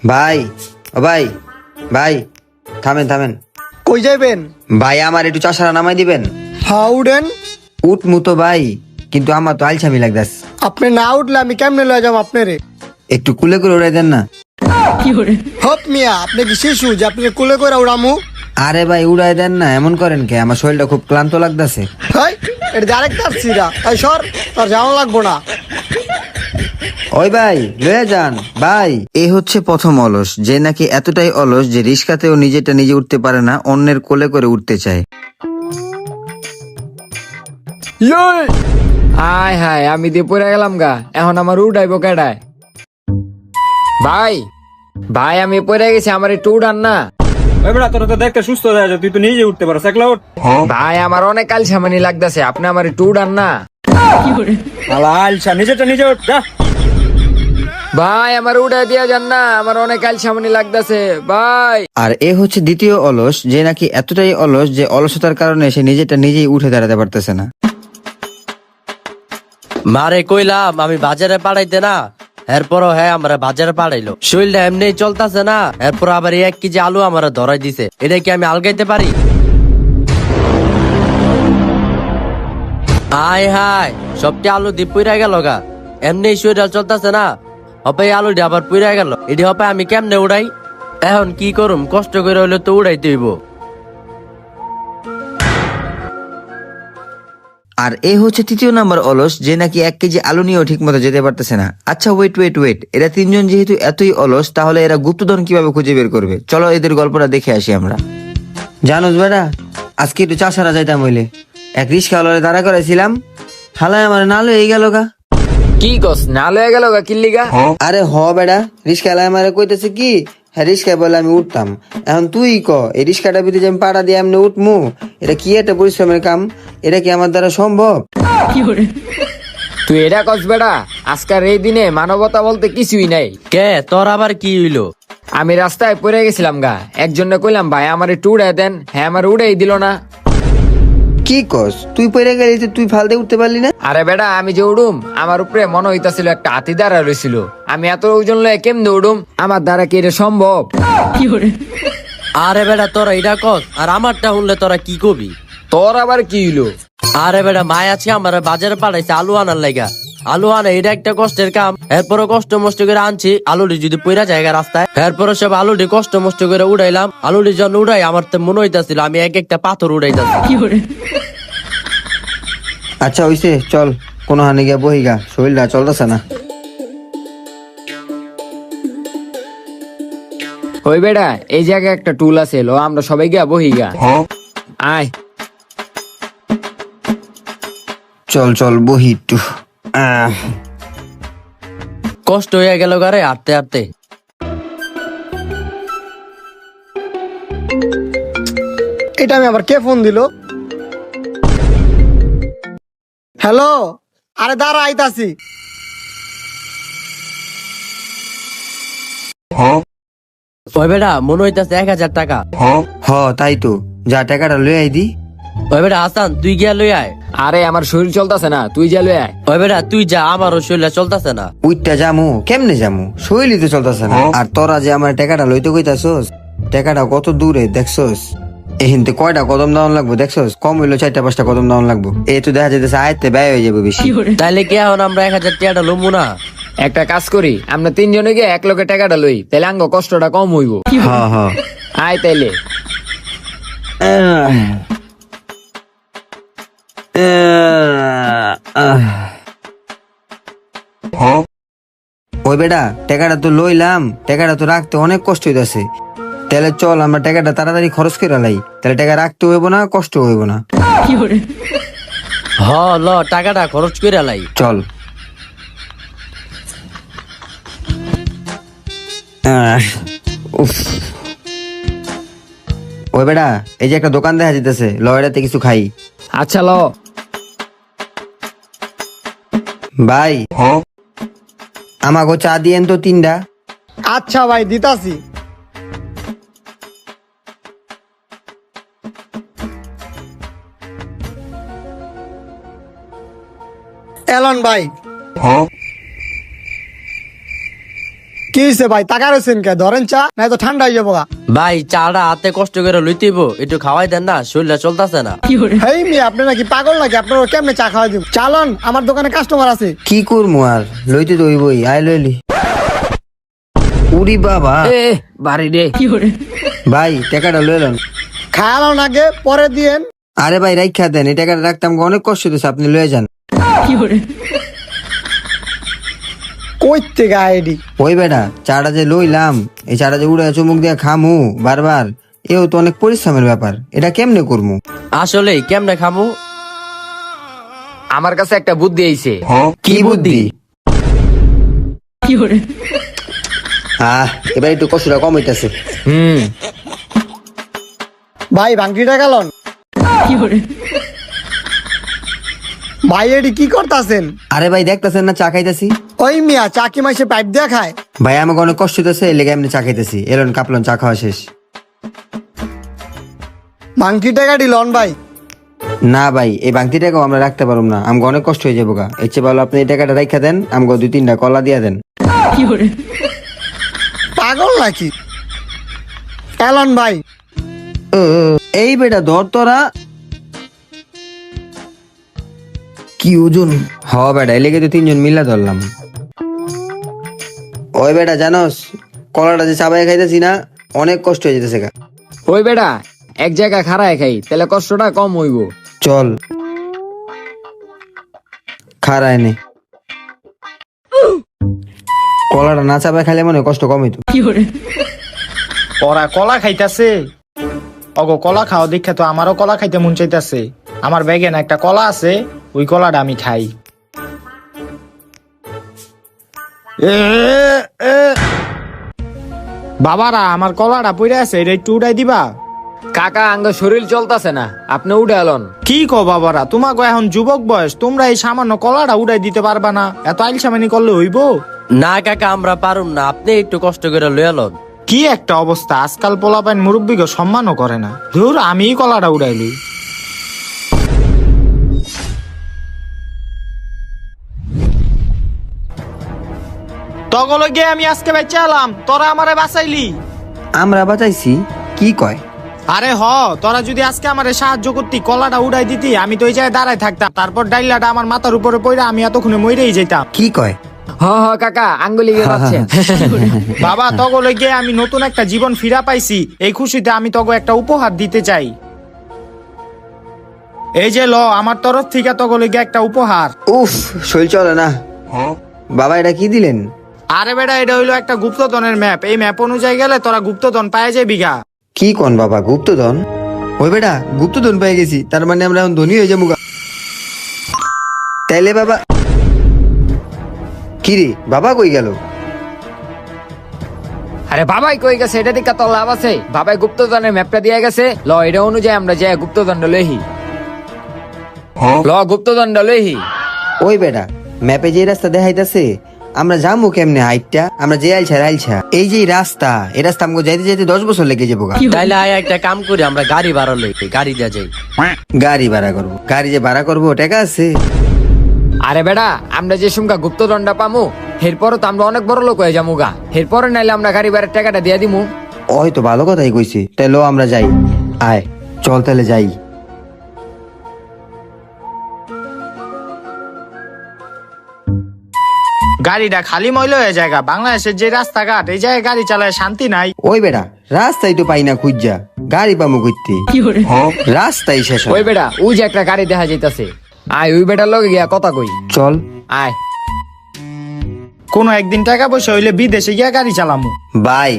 ভাই, ও ভাই, ভাই, থামেন থামেন। কই যাইবেন? ভাই আমার একটু চাষারা নামাই দিবেন। হ্যাঁ উঠেন। উঠমু তো ভাই, কিন্তু আমার তো আলছামি লাগতাস। আপনি না উঠলে আমি কেমনে লয়ে যাবো আপনারে? একটু কুলে করে উড়াই দেন না। হপ মিয়া, আপনি কি শিশু যে আপনি কুলে করে উড়ামু? আরে ভাই উড়াই দেন না, এমন করেন কে? আমার শরীরটা খুব ক্লান্ত লাগতাছে। হাই, এটা আরেক তার সিরা। এই সর, তার যাওয়া লাগবো না। ওই ভাই লয়ে যান ভাই। এ হচ্ছে প্রথম অলস, যে নাকি এতটাই অলস যে রিস্কাতেও নিজেটা নিজে উঠতে পারে না, অন্যের কোলে করে উঠতে চায়। হায় হায়, আমি দিয়ে পড়ে গেলাম গা। এখন আমার উঠাইবো কেডায়? ভাই ভাই, আমি পড়ে গেছি, আমার একটু উঠান না। ওই বেটা, তোরা তো দেখতে সুস্থ হয়ে যায়, তুই তো নিজে উঠতে পারো, একলা উঠ। ভাই আমার অনেক আলসামানি লাগতেছে, আপনি আমার একটু উঠান না। আলা আলসা, নিজেটা নিজে উঠ যা। ভাই আমার উঠাই দিয়া যান না, আমার অনেক আলসামানি লাগতেছে ভাই। আর এ হচ্ছে দ্বিতীয় অলস, যে নাকি এতটাই অলস যে অলসতার কারণে সে নিজেটা নিজেই উঠে দাঁড়াতে পারতেছে না। মারে কইলাম আমি বাজারে পাঠাইতে না, এরপরও হ্যাঁ আমরা বাজারে পাঠাইলো। শরীরটা এমনি চলতেছে না, এরপর আবার 1 কেজি আলু আমার ধরাই দিছে। এটা কি আমি আলগাইতে পারি? আয় হায়, সবটি আলু দিয়ে পুইরা গেল গা। এমনি শরীরটা চলতেছে না, হপে আলু দিয়ে আবার পুইরা গেল। এটি হপে আমি কেমনে উড়াই? এখন কি করুম, কষ্ট করে হইলে তো উড়াইতে হইব। আর এ হচ্ছে তৃতীয় নাম্বার অলস, যে নাকি 1 কেজি আলু নিয়েও ঠিক মতো যেতে পারতেছে না। আচ্ছা ওয়েট ওয়েট ওয়েট, এরা তিনজন যেহেতু এতই অলস, তাহলে এরা গুপ্তধন কিভাবে খুঁজে বের করবে? চলো এদের গল্পটা দেখে আসি আমরা। জানোস বেটা, আজকে একটু চাষারা যাইতাম হইলে এক রিস্কাওয়ালারে দাঁড়া করাইছিলাম, হালায় আমার নালো এই গেল গা। কি কস, না লয়ে গেল গা কিল্লিগা? আরে হ বেটা, রিস্কাওয়ালা আমারে কইতেছে কি, হ্যাঁ রিস্কায় বলে আমি উঠতাম। এখন তুই ক, এই রিস্কাটা ভিতরে যে আমি পাড়া দিয়ে এমনি উঠমু, এটা কি একটা পরিশ্রমের কাম? এটা কি আমার দ্বারা সম্ভব? তুই এটা কস বেটা, আজকাল এই দিনে মানবতা বলতে কিছুই নাই। কে তোর আবার কি হইলো? আমি রাস্তায় পড়ে গেছিলাম গা, একজনে কইলাম ভাই আমার একটু উড়াই দেন, হ্যাঁ আমার উড়াই দিল না। কি কস, তুই পড়ে গেলি তো তুই ফালতে উঠতে পারলি না? আরে বেটা, আমি যে উড়ুম, আমার উপরে মনে হইতাছিল একটা হাতি দ্বারা রয়েছিল। আমি এত ওজন লয়ে কেমনে উড়ুম? আমার দ্বারা কি এটা সম্ভব? আরে বেটা তোরা এটা কস, আর আমারটা শুনলে তোরা কি কবি? তোর আবার কি হইলো? আরে বেটা মায় আছে আমার বাজারে পাঠাইছে আলু আনার লাগা। আলু আনা এটা একটা কষ্টের কাম। এরপরে কষ্ট মষ্ট করে আনছি, আলুটি যদি পইরা জায়গা রাস্তায়, এরপরে সব আলুটি কষ্ট মষ্ট করে উড়াইলাম। আলুটি যখন উড়াই আমার তো মনে হইতাছিল আমি এক একটা পাথর উড়াইতাছি। আচ্ছা হইছে, চল কোনো হানি গিয়া বহিগা, শরীরটা চলতেছে না। ওই বেটা, এই জায়গায় একটা টুল আছে, লো আমরা সবাই গিয়া বহি গা। আয় চল চল বহি একটু। কষ্ট হয়ে গেল গারে হাঁটতে হাঁটতে। এটা আমি আবার কে ফোন দিল? হ্যালো, আরে দাঁড়া আইতাছি। ওই বেটা মনে হইতাছে 1000 টাকা। হ তাই তো, যা টাকাটা লই আই দি। ওই বেটা হাসান তুই গিয়া লই আয়। আরে আমার শরীর চলতেছে না, তুই যা লয়ে আয়। ওই বেটা তুই যা, আমারও শরীরটা চলতেছে না। উইটটা জামু কেমনে জামু, শরীরই তো চলতেছে না। আর তোরা যে আমার টাকাটা লইতে কইতাছস, টাকাটা কত দূরে দেখছস? এহিনতে কয়টা কদম দাওয়ান লাগবো দেখছস? কম হইলো 4-5টা কদম দাওয়ান লাগবো। এই তো দেখা যেতেছে আয়ত্তে ব্যয় হয়ে যাবে বেশি। তাইলে কি এখন আমরা 1000 টাকাটা লমু না? একটা কাজ করি, আমরা তিনজনে গিয়ে 1 লক্ষে টাকাটা লই, তাহলে আঙ্গ কষ্টটা কম হইব। হ্যাঁ হ্যাঁ। আয় তাইলে। ওই বেটা, টাকাটা তো লইলাম, টাকাটা তো রাখতে অনেক কষ্ট হইতাছে। তাহলে চল আমরা টাকাটা তাড়াতাড়ি খরচ করে লাই, তাহলে টাকা রাখতে হইব না, কষ্ট হইব না। হ ল টাকাটা খরচ করে লাই। চল। উফ। ওই বেটা, এই যে একটা দোকান দেখা যেতেছে, লয়টাতে কিছু খাই। আচ্ছা ল। ভাই আমাকে চা দিয়েন তো 3টা। আচ্ছা ভাই দিতাছি। এলন ভাই। কি হয়েছে ভাই টাকা রয়েছেন কে ধরেন চা নাই তো ঠান্ডা হয়ে যাবো গা। ভাই চাটা হাতে কষ্ট করে লইতেইব, একটু খাওয়াই দেন না, শরীরটা চলতেছে না। হেই মিয়া আপনি নাকি পাগল নাকি আপনার কেমনে চা খাওয়া দিব? চালন আমার দোকানে কাস্টমার আছে। কি করবো আর, লইতে তো হইবই, আয় লইলি। উরি বাবা, এ বাড়ি রে। ভাই টাকাটা লইলেন। খায়ালন আগে পরে দিয়েন। আরে ভাই রাইখা দেন, এই টাকাটা রাখতে আমাকে অনেক কষ্ট হইতেছে, আপনি লয়ে যান। কইতে গায়েডি ওই বেটা, চাটা যে লইলাম, এই চাটা যে উড়ে চুমুক দিয়ে খামু বারবার, এও তো অনেক পরিশ্রমের ব্যাপার, এটা কেমনে করবো? আসলে কেমনে খামু? আমার কাছে একটা বুদ্ধি আইছে। কি বুদ্ধি? এবার একটু কষ্টটা কম হইতেছে। ভাই ভাঙটিটা গেলন। ভাই এডি কি করতাছেন? আরে ভাই দেখতেছেন না চা খাইতেছি। ওই মিয়া চা কি মাসে পাইপ দিয়ে খায়? ভাই আমাকে অনেক কষ্ট হইতেছে, এই লেগে এমনি চা খাইতেছি। এলন কাপলন, চা খাওয়া শেষ। ভাঙটি টাকা দিলন ভাই। না ভাই, এই বাংতি টাকাও আমরা রাখতে পারবো না, আমাকে অনেক কষ্ট হয়ে যাবো গা। এর চেয়ে ভালো আপনি এই টাকাটা রাখা দেন, আমাকে 2-3টা কলা দিয়া দেন। পাগল নাকি? এলন ভাই এই বেটা ধর তোরা। কি ওজন? হ বেটা, এই লেগে তো 3জন মিলা ধরলাম। ওই বেটা জানোস, কলাটা যে চাবাই খাইতেছি না, অনেক কষ্ট হয়ে যেতেছে গা। ওই বেটা এক জায়গায় খাড়ায় খাই, তাহলে কষ্টটা কম হইব। চল খারায় নে, কলাটা না চাবাই খাইলে মনে হয় কষ্ট কম হইতো। ওরা কলা খাইতাছে, অগো কলা খাও দেখে তো আমারও কলা খাইতে মন চাইতাছে। আমার ব্যাগে না একটা কলা আছে, ওই কলাটা আমি খাই। বাবারা আমার কলাটা পড়ে আছে, এটা একটু উড়াই দিবা। কাকা আঙ্গ শরীর চলতেছে না, আপনি উঠে এলন। কি কো বাবারা, তোমাকে এখন যুবক বয়স, তোমরা এই সামান্য কলাটা উড়াই দিতে পারবা না? এত আইলসামানি করলে হইব? না কাকা আমরা পারুম না, আপনি একটু কষ্ট করে লয়ে লন। কি একটা অবস্থা, আজকাল পোলাপাইন মুরব্বীকে সম্মানও করে না। ধুর, আমিই কলাটা উড়াইলি। তগলে গিয়ে আমি আজকে বেঁচে এলাম, তোরা আমারে বাঁচাইলি। আমরা বাঁচাইছি? কি কয়? আরে হ, তোরা যদি আজকে আমারে সাহায্য করতি, কলাটা উড়াই দিতি, আমি তো ওই জায়গায় দাঁড়ায় থাকতাম। তারপর ডাইলাটা আমার মাথার উপরে পড়ে আমি এতক্ষণে মরেই যেতাম। কি কয়? হ হ কাকা আঙ্গুলি গিয়ে যাচ্ছেন। বাবা তগলে গিয়ে আমি নতুন একটা জীবন ফিরা পাইছি, এই খুশিতে আমি তগো একটা উপহার দিতে চাই। এই যে ল, আমার তরফ থেকে তগলে গিয়ে একটা উপহার। উফ, শরীর চলে না। বাবা এটা কি দিলেন? আরে বেটা, এটা হইলো একটা গুপ্তধনের ম্যাপ। এই ম্যাপ অনুযায়ী গেলে তোরা গুপ্তধন পায় যায় বিঘা। কি কোন বাবা, গুপ্তধন? ওই বেটা গুপ্তধন পেয়ে গেছি, তার মানে আমরা এখন ধনী হয়ে যাবো গা। তাইলে বাবা কি রে, বাবা কই গেল? আরে বাবাই কই গেছে, এটা দিকে তো লাভ আছে। বাবাই গুপ্তধনের ম্যাপটা দিয়ে গেছে, ল এটা অনুযায়ী আমরা যাই গুপ্তধনটা লইহি। ল গুপ্তধনটা লইহি। ওই বেটা, ম্যাপে যে রাস্তা দেখাইতেছে, আমরা যাবো কেমনে? হাইটটা আমরা যে আইলছা, এই যে রাস্তা, এই রাস্তা আমাকে যাইতে যাইতে 10 বছর লেগে যাবো গা। তাইলে আয় একটা কাম করি, আমরা গাড়ি ভাড়া লই, গাড়ি দিয়ে যাই। গাড়ি ভাড়া করবো? গাড়ি যে ভাড়া করবো টাকা আছে? আরে বেটা, আমরা যে সুমকা গুপ্তধনটা পামু, এরপরও তো আমরা অনেক বড় লোক হয়ে যাবো গা। এরপরে নাইলে আমরা গাড়ি ভাড়ার টাকাটা দিয়ে দিমু। ওই তো ভালো কথাই কইছি, তাইলে আমরা যাই। আয় চল তাহলে যাই। গাড়িটা খালি ময়লা হয়ে যায়। বাংলাদেশের যে রাস্তাঘাট, এই জায়গায় গাড়ি চালায় শান্তি নাই। ওই বেটা, রাস্তাই তো পাই না খুঁজা, গাড়ি পামু কইতে? রাস্তাই শেষ হয়। ওই বেটা ওই যে একটা গাড়ি দেখা যাইতাছে, আয় ওই বেটার লগে গিয়া কথা কই। চল। আয় কোনো একদিন টাকা পয়সা হইলে বিদেশে গিয়া গাড়ি চালামু। ভাই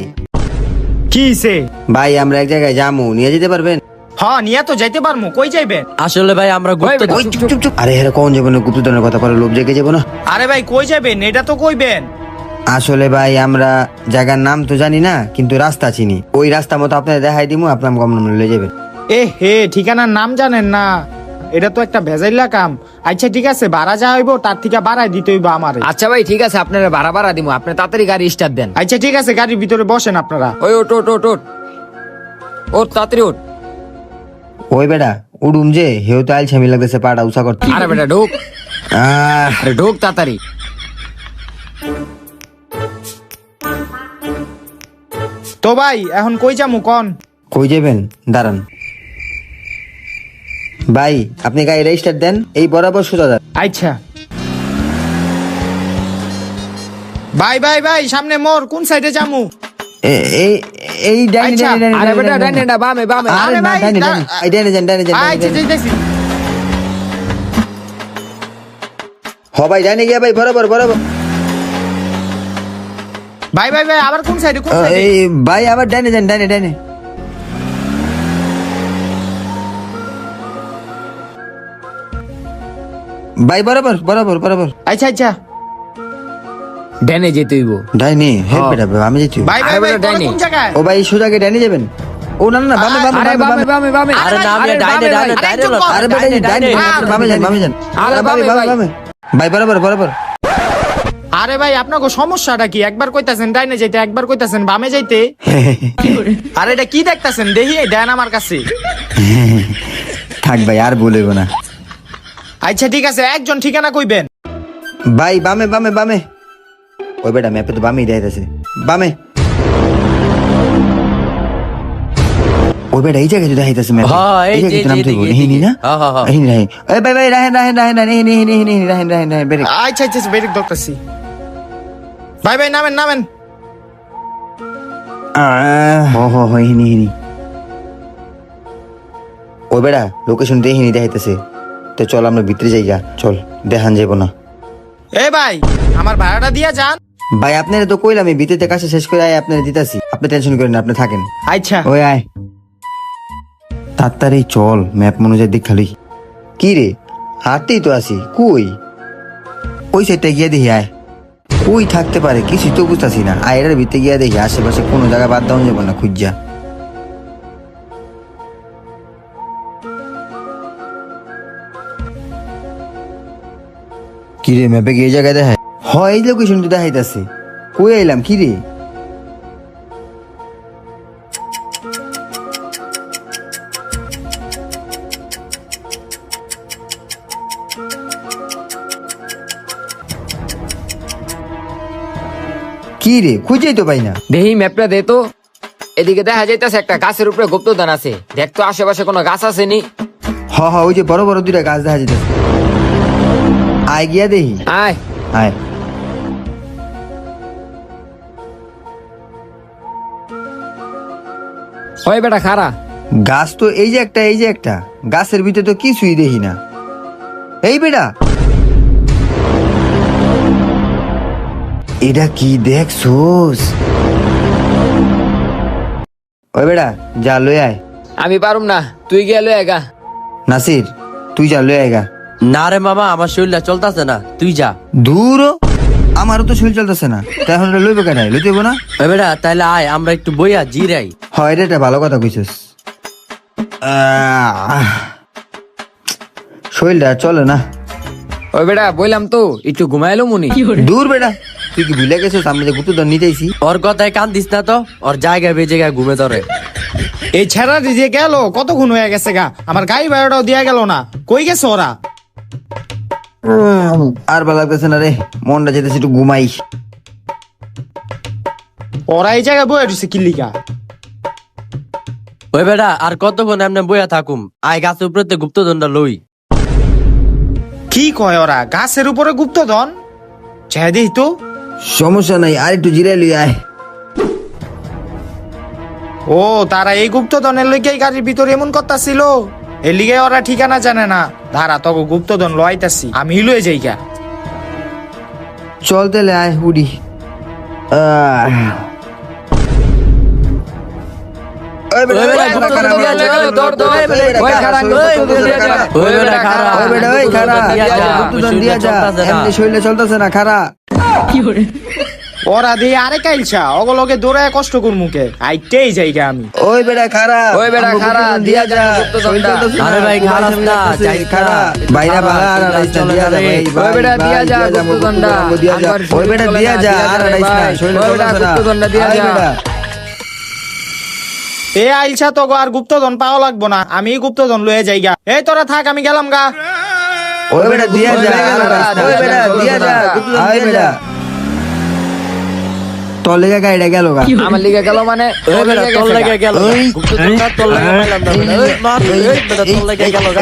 কি সে? ভাই আমরা এক জায়গায় যামু, নিয়ে যেতে পারবেন? হ, নিয়ে তো যাইতে পারমু। কই যাইবেন? আসলে ভাই আমরা গুপ্ত ওই চুপ চুপ চুপ। আরে হেরা কোন যাবো না, গুপ্তধনের কথা পরে লোভ জেগে যাবো না। আরে ভাই কই যাবেন এটা তো কইবেন। আসলে ভাই আমরা জায়গার নাম তো জানি না, কিন্তু রাস্তা চিনি। ওই রাস্তা মতো আপনাদের দেখাই দিমু, আপনার কম লয়ে যাবেন। এ হে, ঠিকানার নাম জানেন না? এটা তো একটা ভেজাইলা কাম। আচ্ছা ঠিক আছে, ভাড়া যা হইব তার থেকে বাড়াই দিতে হইব আমারে। আচ্ছা ভাই ঠিক আছে, আপনারা ভাড়া ভাড়া দিমু, আপনি তাড়াতাড়ি গাড়ি স্টার্ট দেন। আচ্ছা ঠিক আছে, গাড়ির ভিতরে বসেন আপনারা। ওই ওট ওট ওট ওট ওট তাড়াতাড়ি ওট। ওই বেটা উড়ুম যে, হেউ তো আইলছামি লাগতেছে পাটা উঁচা করতে। আরে বেটা ঢোক, আরে ঢোক তাড়াতাড়ি। তো ভাই এখন কই যামু কোন? কই যাবেন দাঁড়ান ভাই, আপনি গাড়ি রেজিস্টার দেন, এই বরাবর সোজা যান। আচ্ছা ভাই ভাই ভাই সামনে মোর, কোন সাইডে যামু? এই ডাইনি আচ্ছা, ডাইনি আরে বেটা ডাইনি ডানে না বামে বামে আরে আরে না ভাই, ডাইনি ডাইনি এই ডাইনি যান ডাইনি যান আচ্ছা যাইতেছি। হ ভাই ডাইনি গিয়া ভাই বরাবর বরাবর ভাই ভাই ভাই আবার কোন সাইডে কোন সাইডে? এই ভাই আবার ডাইনি যান ডাইনি ডাইনি ভাই বরাবর বরাবর বরাবর আচ্ছা আচ্ছা ডানে যেতে হইব। ডাইনি হ্যাঁ বেটা আমি যাচ্ছি ভাই ভাই আরে ভাই বেটা, তোরা ডাইনি। কোন জায়গায়? ও ভাই সোজা গিয়ে ডাইনি যাবেন। ও না না না বামে বামে আরে বামে বামে বামে বামে আরে না আমি আরে ডাইনে বামে ডাইনে ভাই। ডাইনে চুপ কর। আরে বেটা ডাইনি বামে যান বামে যান আরে বামে ভাই। ভাই বরাবর বরাবর আরে ভাই আপনাকে সমস্যাটা কি? একবার কইতাছেন ডাইনে যাইতে, একবার কইতাছেন বামে যাইতে। আরে এটা কি দেখতাছেন? দেখি দেন আমার কাছে। থাক ভাই আর বলবো না আচ্ছা ঠিক আছে, একজন ঠিকানা কইবেন। ভাই বামে বামে বামে ওই বেটা ম্যাপে তো বামেই দেখাইতেছে বামে ওই বেটা এই জায়গায় তো দেখাইতেছে ম্যাপে হ্যাঁ, এই এই জায়গায় তো যে, নাম এদিকে, তো হিনি না হ্যাঁ, হ্যাঁ, হ্যাঁ। হিনি রাহি এই ভাই ভাই রাহেন রাহেন রাহেন রাহেন হিনি হিনি হিনি হিনি রাহেন রাহেন রাহেন বেরে আচ্ছা আচ্ছা বেরিক দেখতাছি। ভাই ভাই নামেন নামেন। হ হ হ হিনি হিনি ওই বেটা লোকেশন দিয়ে হিনি দেখাইতেছে তো চল আমরা ভিতরে যাই গা চল দেখান যাবো না এ ভাই আমার ভাড়াটা দিয়া যান। ভাই আপনারা তো কইলাম আমি ভিতরে কাছে শেষ করে আয় আপনারা দিতাছি আপনি টেনশন করেন না আপনি থাকেন আচ্ছা ওই আয় তাড়াতাড়ি চল ম্যাপ অনুযায়ী দেখ খালি কি রে হাঁটতেই তো আসি কই ওই সাইডটা গিয়ে দেখি আয় কই থাকতে পারে কিছুই তো বুঝতেছি না আয়ের ভিতরে গিয়ে দেখি আশেপাশে কোনো জায়গায় বাদ দাও যাবো না খুঁজা কি রে ম্যাপে গিয়ে জায়গায় দেখায় হয় এই লোকেশন তো দেখাইতেছে কই আইলাম কি রে কি রে খুঁজেই তো পাই না দেহি ম্যাপটা দে তো। এদিকে দেখা যাইতেছে একটা গাছের উপরে গুপ্তধন আছে, দেখ তো আশেপাশে কোনো গাছ আছে নি। হ হ ওই যে বড় বড় দুইটা গাছ দেখা যেতেছে আয় গিয়া দেখি আয় আয় হয় বেটা খারা। গাছ তো এই যে একটা গাছের ভিতরে তো কিছুই দেখি না এই বেটা এটা কি দেখছোস ওই বেটা যা লই আয় আমি পারুম না, তুই গিয়ে লয়ে গা। নাসির তুই যা লই আয় গা না রে মামা আমার শরীরটা চলতেছে না, তুই যা। দূর আমারও তো শরীর চলতেছে না তাই এখন এটা লইবে কেন লইতে হইবো না ওই বেটা তাইলে আয় আমরা একটু বইয়া জিরাই। হয় এটা একটা ভালো কথা কইছিস শরীরটা চলে না ওই বেটা বললাম তো একটু ঘুমাইলো মুনি। দূর বেটা তুই কি ভুলে গেছিস আমি যে গুতুদন নিতেইছি ওর কথায় কান দিস না তো, ওর জায়গায় বে জায়গায় ঘুমে ধরে। এই ছেড়া দিয়ে গেল কতক্ষণ হয়ে গেছে গা, আমার গাড়ি ভাড়াটাও দিয়া গেল না। কই গেছে ওরা? আর ভালো লাগতেছে না রে মনটা যেতেছে একটু ঘুমাই ওরা এই জায়গায় বয়ে রয়েছে কিল্লিকা। ওই বেটা আর কতক্ষণ এমনি বইয়া থাকুম, আয় গাছের উপরে গুপ্তধনটা লই। কি কয় ওরা? গাছের উপরে গুপ্তধন? চাই দিই তো। সমস্যা নাই আর একটু জিরাই লই আয় ও তারা এই গুপ্তধনের লইগে গাড়ির ভিতরে এমন করতাছিল, এর লিগে ওরা ঠিকানা জানে না। ধারা তখন গুপ্তধন লইতাছি, আমি লয়ে যাইগা। চল তাহলে আয় উড়ি ওই বেটা, ওই বেটা, ওই গুপ্তধন খারা, দিয়া যা, দৌড়, দৌড়, ওই বেটা, ওই খারা, গুপ্তধন দিয়া যা। ওই বেটা খারা, ওই বেটা, ওই খারা, দিয়া যা, গুপ্তধন দিয়া যা, চলতাছে না। এমনি শরীরে চলতেছে না খারা ওরা দিয়ে আরে কাইলছা অগলগে দৌড়ায় কষ্ট করমুকে আইতেই যাইগা আমি। ওই বেটা খারা ওই বেটা খারা, দিয়া যা গুপ্তধনটা। আরে ভাই, খারাপ না, যাই খারা না। বাইরা বালা আর আড়াইশটা দিয়া যা ভাই, ওই বেটা ভাই, দিয়া যা দিয়া গুপ্তধনটা। দিয়া যা। আমার ওই বেটা শরীর দিয়া চলে যা না, আর দিয়া যা রে আড়াইশটা ভাই। শরীরে ওই বেটা চলতেছে না। গুপ্তধনটা দিয়া আয় যা। বেটা। এ আইলছা তো আর গুপ্তধন পাওয়া লাগবো না, আমি গুপ্তধন লয়ে যাইগা। এই তোরা থাক, আমি গেলাম গা। ওই বেটা দিয়া যা আর আড়াইশটা। ওই বেটা দিয়া যা গুপ্তধনটা। আয় বেটা তোর লেগে গাড়িটা গেল গা। আমার লিগে গেল মানে ওই বেটা তোর লেগে গেল গুপ্তধন তোর লেগে পাইলাম না বেটা। ওই মার, ওই বেটা তোর লেগে গেল গা।